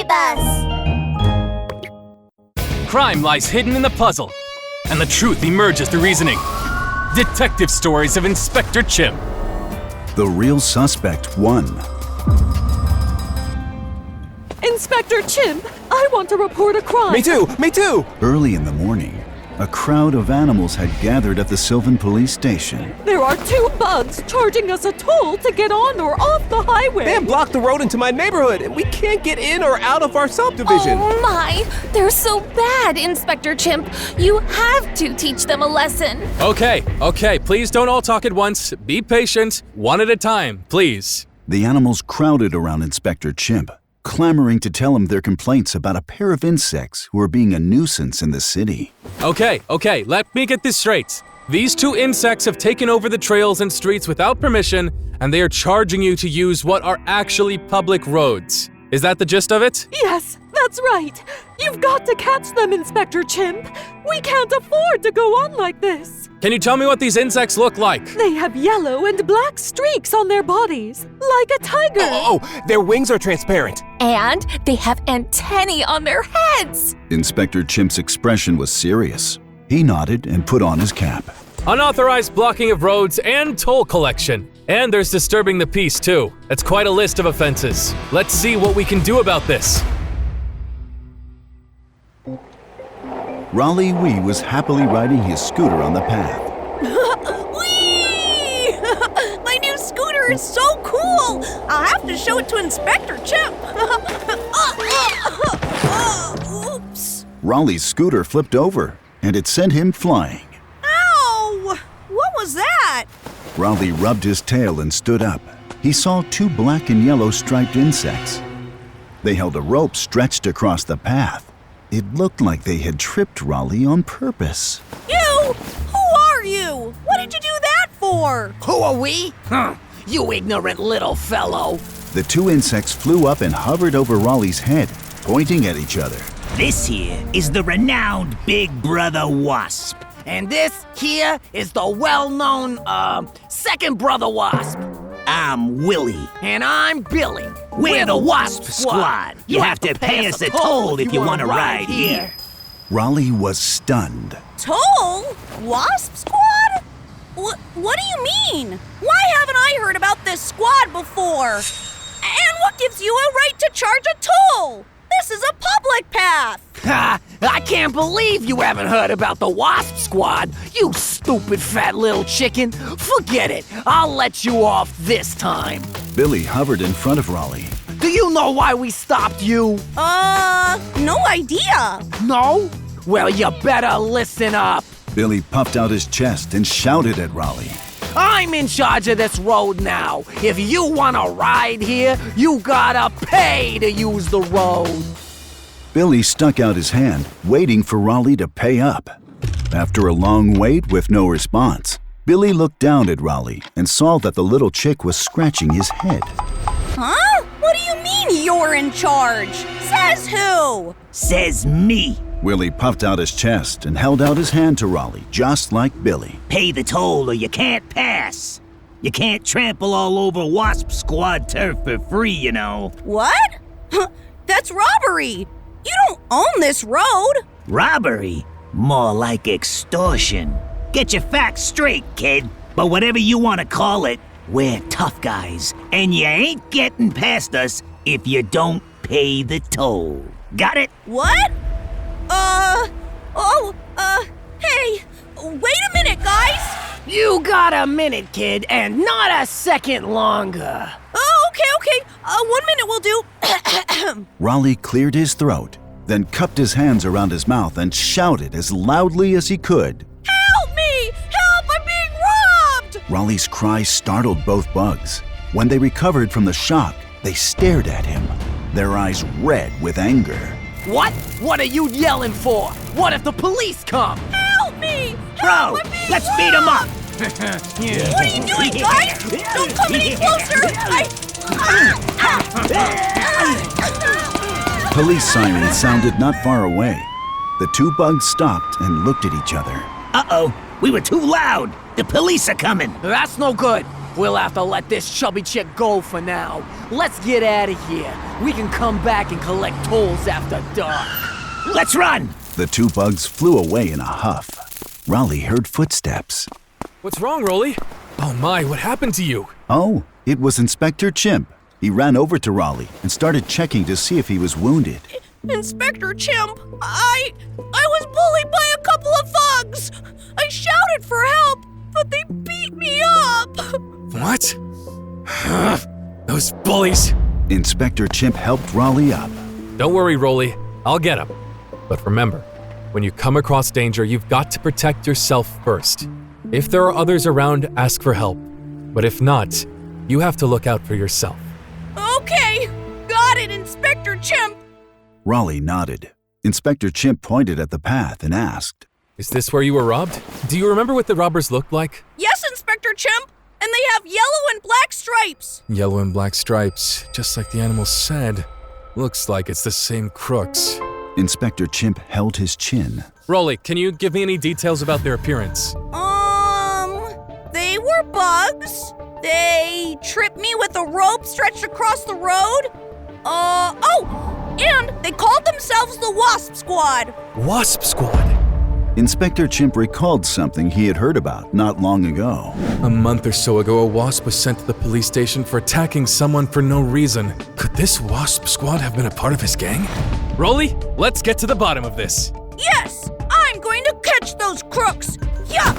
Save us! Crime lies hidden in the puzzle, and the truth emerges through reasoning. Detective Stories of Inspector Chimp. The real suspect won. Inspector Chimp, I want to report a crime. Me too! Me too! Early in the morning, a crowd of animals had gathered at the Sylvan police station. There are 2 bugs charging us a toll to get on or off the highway. They have blocked the road into my neighborhood, and we can't get in or out of our subdivision. Oh my! They're so bad, Inspector Chimp. You have to teach them a lesson. Okay, please don't all talk at once. Be patient, one at a time, please. The animals crowded around Inspector Chimp, clamoring to tell him their complaints about a pair of insects who are being a nuisance in the city. Okay, let me get this straight. These 2 insects have taken over the trails and streets without permission, and they are charging you to use what are actually public roads. Is that the gist of it? Yes, that's right. You've got to catch them, Inspector Chimp. We can't afford to go on like this. Can you tell me what these insects look like? They have yellow and black streaks on their bodies, like a tiger. Oh, their wings are transparent. And they have antennae on their heads. Inspector Chimp's expression was serious. He nodded and put on his cap. Unauthorized blocking of roads and toll collection. And there's disturbing the peace, too. That's quite a list of offenses. Let's see what we can do about this. Raleigh Wee was happily riding his scooter on the path. Whee! My new scooter is so cool! I'll have to show it to Inspector Chimp. Oops. Raleigh's scooter flipped over, and it sent him flying. Ow! What was that? Raleigh rubbed his tail and stood up. He saw 2 black and yellow striped insects. They held a rope stretched across the path. It looked like they had tripped Raleigh on purpose. You? Who are you? What did you do that for? Who are we? You ignorant little fellow. The 2 insects flew up and hovered over Raleigh's head, pointing at each other. This here is the renowned Big Brother Wasp. And this here is the well-known, second brother Wasp. I'm Willie. And I'm Billy. We're the Wasp Squad. You have to pay us a toll if you want to ride here. Raleigh was stunned. Toll? Wasp Squad? What do you mean? Why haven't I heard about this squad before? And what gives you a right to charge a toll? This is a public path. Ha! I can't believe you haven't heard about the Wasp Squad, you stupid fat little chicken. Forget it. I'll let you off this time. Billy hovered in front of Raleigh. Do you know why we stopped you? No idea. No? Well, you better listen up. Billy puffed out his chest and shouted at Raleigh. I'm in charge of this road now. If you want to ride here, you gotta pay to use the road. Billy stuck out his hand, waiting for Raleigh to pay up. After a long wait with no response, Billy looked down at Raleigh and saw that the little chick was scratching his head. Huh? What do you mean you're in charge? Says who? Says me. Willie puffed out his chest and held out his hand to Raleigh, just like Billy. Pay the toll or you can't pass. You can't trample all over Wasp Squad turf for free, you know. What? That's robbery. You don't own this road. Robbery? More like extortion. Get your facts straight, kid. But whatever you want to call it, we're tough guys. And you ain't getting past us if you don't pay the toll. Got it? What? Hey, wait a minute, guys. You got a minute, kid, and not a second longer. Oh, okay. 1 minute will do. Raleigh cleared his throat, then cupped his hands around his mouth and shouted as loudly as he could. Help me! Help, I'm being robbed! Raleigh's cry startled both bugs. When they recovered from the shock, they stared at him, their eyes red with anger. What? What are you yelling for? What if the police come? Help me! Bro, let's beat him up! What are you doing, guys? Don't come any closer! Police sirens sounded not far away. The 2 bugs stopped and looked at each other. Uh-oh, we were too loud. The police are coming. That's no good. We'll have to let this chubby chick go for now. Let's get out of here. We can come back and collect tolls after dark. Let's run! The two bugs flew away in a huff. Raleigh heard footsteps. What's wrong, Rolly? Oh my, what happened to you? Oh, it was Inspector Chimp. He ran over to Raleigh and started checking to see if he was wounded. Inspector Chimp, I was bullied by a couple of thugs. I shouted for help, but they beat me up. What? Those bullies. Inspector Chimp helped Raleigh up. Don't worry, Rolly. I'll get him. But remember, when you come across danger, you've got to protect yourself first. If there are others around, ask for help. But if not, you have to look out for yourself. Okay, got it, Inspector Chimp. Raleigh nodded. Inspector Chimp pointed at the path and asked, Is this where you were robbed? Do you remember what the robbers looked like? Yes, Inspector Chimp, and they have yellow and black stripes. Yellow and black stripes, just like the animal said. Looks like it's the same crooks. Inspector Chimp held his chin. Rolly, can you give me any details about their appearance? They were bugs. They tripped me with a rope stretched across the road. And they called themselves the Wasp Squad. Wasp Squad? Inspector Chimp recalled something he had heard about not long ago. A month or so ago, a wasp was sent to the police station for attacking someone for no reason. Could this Wasp Squad have been a part of his gang? Rolly, let's get to the bottom of this. Yes, I'm going to catch those crooks. Yeah.